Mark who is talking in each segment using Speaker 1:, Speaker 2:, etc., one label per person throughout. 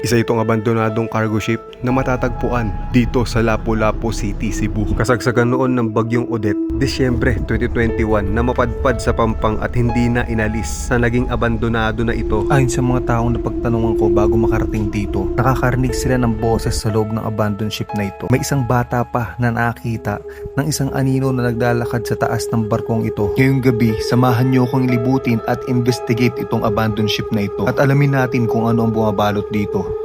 Speaker 1: Isa itong abandonadong cargo ship na matatagpuan dito sa Lapu-Lapu City, Cebu. Kasagsagan noon ng bagyong Odette, Disyembre 2021 na mapadpad sa Pampang at hindi na inalis sa naging abandonado na ito. Ayon sa mga taong napagtanungan ko bago makarating dito, nakakarinig sila ng boses sa loob ng abandoned ship na ito. May isang bata pa na nakakita ng isang anino na naglalakad sa taas ng barkong ito. Ngayong gabi, samahan niyo akong libutin at investigate itong abandoned ship na ito at alamin natin kung ano ang bumabalot dito.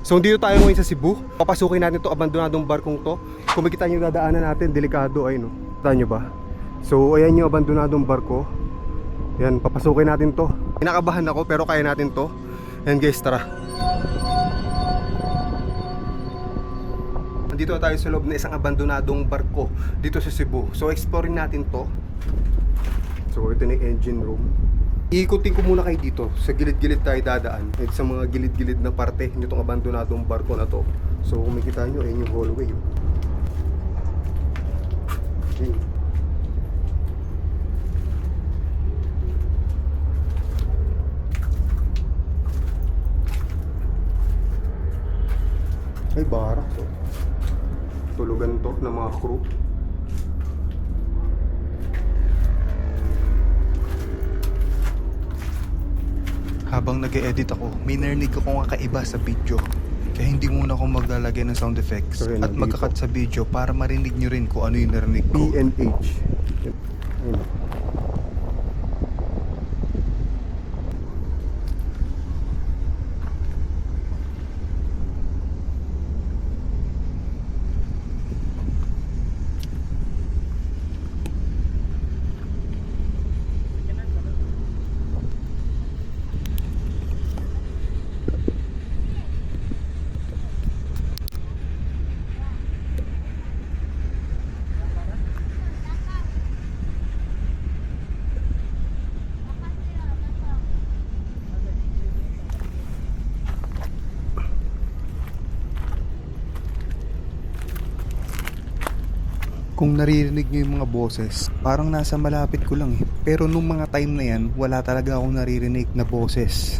Speaker 1: So dito tayo ngayon sa Cebu. Papasukin natin itong abandonadong barkong to. Kung makita nyo dadaanan natin, delikado ay no. Kita nyo ba? So ayan yung abandonadong barko. Yan, papasukin natin to. Kinakabahan ako pero kaya natin to. Yan guys, tara. Nandito tayo sa loob na isang abandonadong barko dito sa Cebu. So exploring natin to. So ito na yung engine room. Iikutin ko muna kayo dito. Sa gilid-gilid tayo dadaan. At sa mga gilid-gilid na parte nitong abandonadong barko na to. So kung makita nyo, ayun yung hallway. Okay. Ay, barak to. Tulugan to ng mga crew. Habang nag-e-edit ako, may narinig akong kakaiba sa video. Kaya hindi muna ako maglalagay ng sound effects at magkakat sa video para marinig nyo rin kung ano yung narinig ko. PNH. Ayun. Kung naririnig nyo yung mga boses, parang nasa malapit ko lang eh. Pero nung mga time na yan, wala talaga akong naririnig na boses.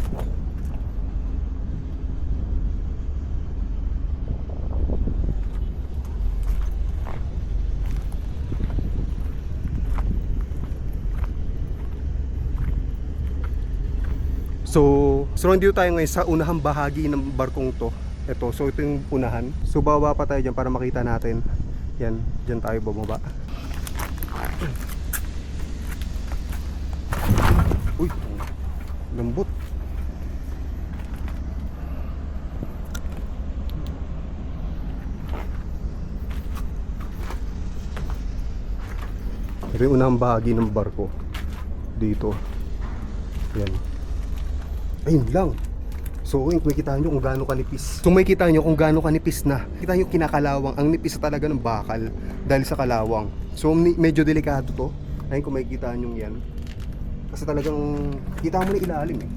Speaker 1: So nandito tayo ngayon sa unahang bahagi ng barkong to. Ito, so ito yung unahan. So baba pa tayo dyan para makita natin. Yan, dyan tayo bumaba. Uy, lambot. Ito yung unang bahagi ng barko. Dito. Yan. Ayun lang. So kung makikita nyo kung gaano kanipis. Kung makikita nyo kung gaano kanipis na. Kita nyo kinakalawang. Ang nipis na talaga ng bakal dahil sa kalawang. So medyo delikado to. Ayun kung makikita nyo yan. Kasi talagang kita mo na ilalim eh.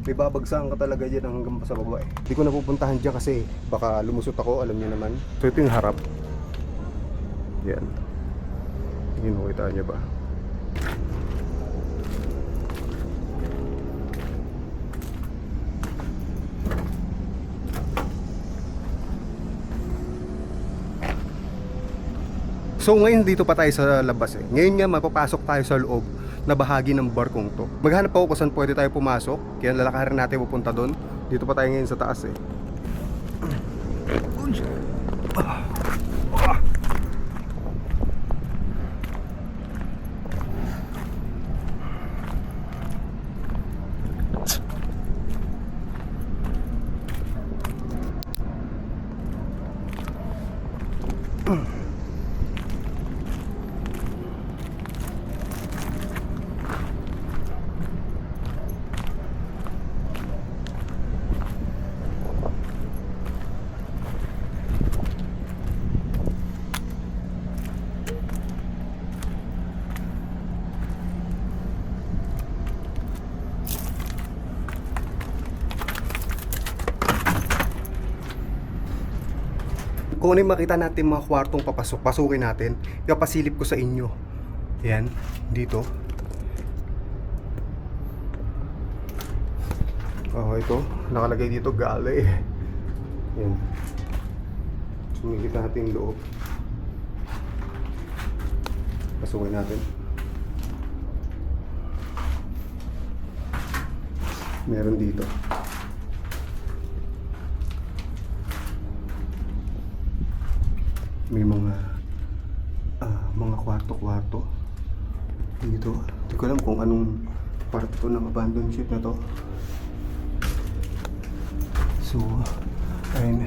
Speaker 1: May babagsakan ka talaga dyan hanggang sa baba eh. Hindi ko napupuntahan dyan kasi baka lumusot ako, alam nyo naman. So ito yung harap. Yan. Tingin mo, kita nyo ba? So ngayon dito pa tayo sa labas eh. Ngayon nga mapapasok tayo sa loob na bahagi ng barkong to. Maghanap ako kung saan pwede tayo pumasok. Kaya lalakarin natin pupunta doon. Dito pa tayo ngayon sa taas eh. Kung ano yung makita natin mga kwartong pasukin natin, ipapasilip ko sa inyo. Yan, dito. Ito, nakalagay dito galley. Yan. Sumigit natin yung loob. Pasukin natin. Meron dito. May mga kwarto-kwarto dito. Hindi ko alam kung anong part to ng abandoned ship na to. So, ayun.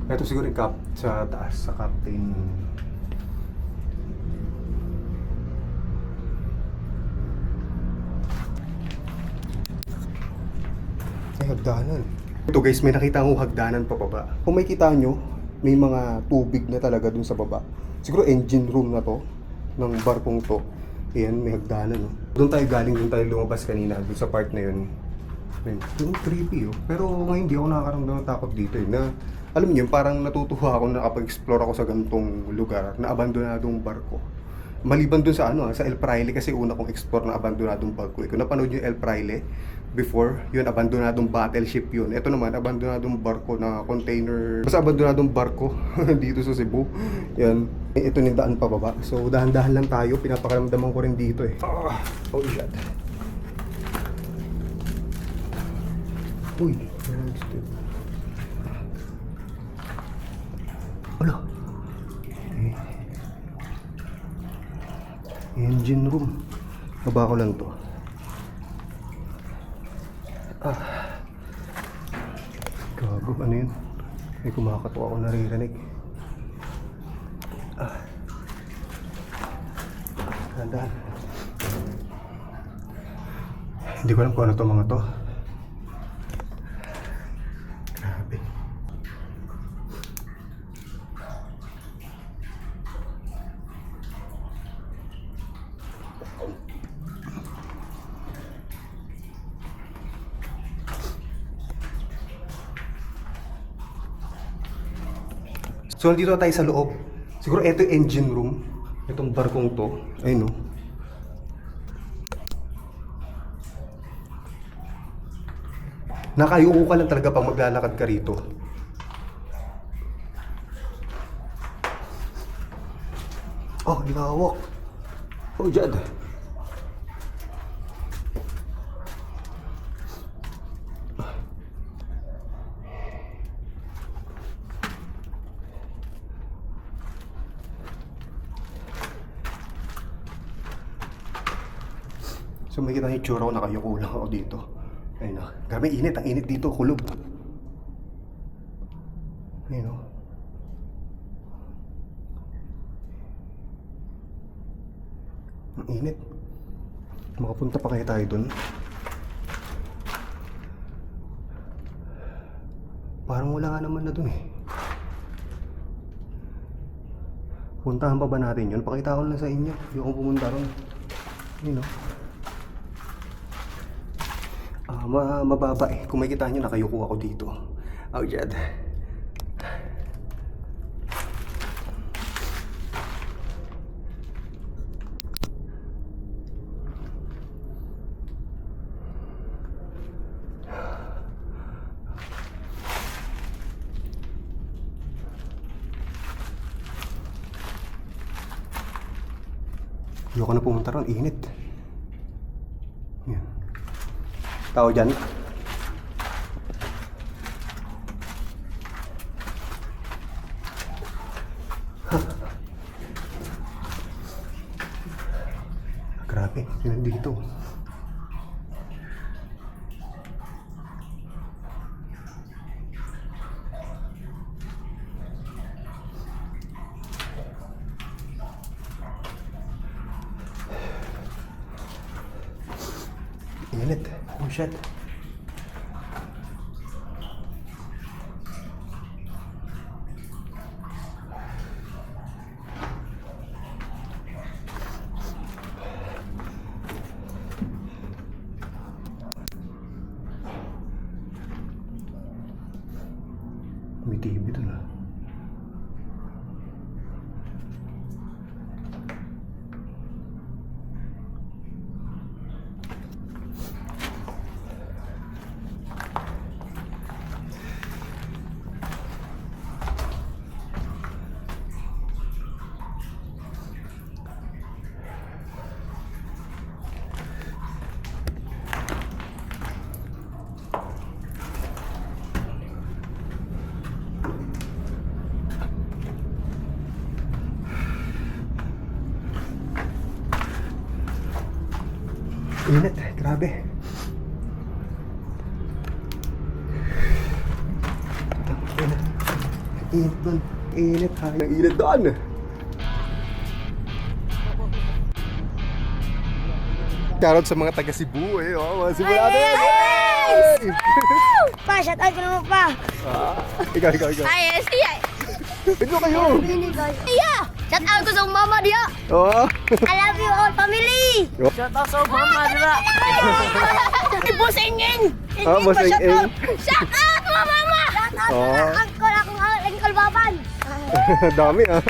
Speaker 1: Ito siguro yung sa taas, sa captain. Ay, hagdanan. Ito guys, may nakita akong hagdanan pa baba. Kung may kita nyo, may mga tubig na talaga dun sa baba. Siguro engine room na to, ng barkong to. Ayan, may hagdanan. No? Doon tayo galing, doon tayo lumabas kanina, doon sa part na yun. Yung creepy oh. Pero ngayon hindi ako nakakaramdam ng takot dito eh. Na, alam niyo, parang natutuwa ako na kapag-explore ako sa ganitong lugar na abandonadong barko. Maliban dun sa sa El Fraile kasi una kong explore na abandonadong barko. Kung napanood yung El Fraile, before, yun, abandonadong battleship yun. Ito naman, abandonadong barko na container. Basta abandonadong barko dito sa Cebu. Yan. Ito yung daan pababa. So, dahan-dahan lang tayo. Pinapakaramdaman ko rin dito eh. Oh shit. Uy, wala. Engine room. Baba ko lang to. Gago, ano yun? May kumakatok ako naririnig. Dahan-dahan. Hindi ko alam kung ano to mga to. Grabe. So, nandito tayo sa loob. Siguro ito yung engine room. Itong barkong to. Ayun, no? Nakayuko ka lang talaga pag maglalakad ka rito. Oh, linawak. Oh, Jad. So makikita niyo yung tsura ko, nakayuko lang ako dito. Ayun o. Grabe init, ang init dito, kulog. Ayun o. Ang init. Makapunta pa kaya tayo dun? Parang wala nga naman na dun eh. Puntahan pa ba natin yun? Pakita ko lang sa inyo. Hindi ako pumunta ron. Ayun o. Mababa eh. Kung makikita nyo, nakayuko ako dito. Oh, Jad. Ayoko na pumunta ron. Init. Yan. Tao dyan. Grabe, yun dito. Init. Oh shit. May TV doon ah. Init, grabe. Init doon. Init ha. Ang init doon. Shoutout sa mga taga Cebu eh. Oh, mga Cebu natin.
Speaker 2: Pa, shout out ko naman pa.
Speaker 1: Ikaw.
Speaker 2: Ay, siya.
Speaker 1: Ito kayo.
Speaker 2: Iya, shout out ko sa mama dia.
Speaker 1: Oo.
Speaker 2: I love you all family.
Speaker 3: Shout out sa mama, di ba?
Speaker 2: Boss Engeng.
Speaker 1: Boss Engeng.
Speaker 2: Shout out mga mama. Shout out
Speaker 1: Oh.
Speaker 2: sa uncle akong uncle Baban.
Speaker 1: Dami ah.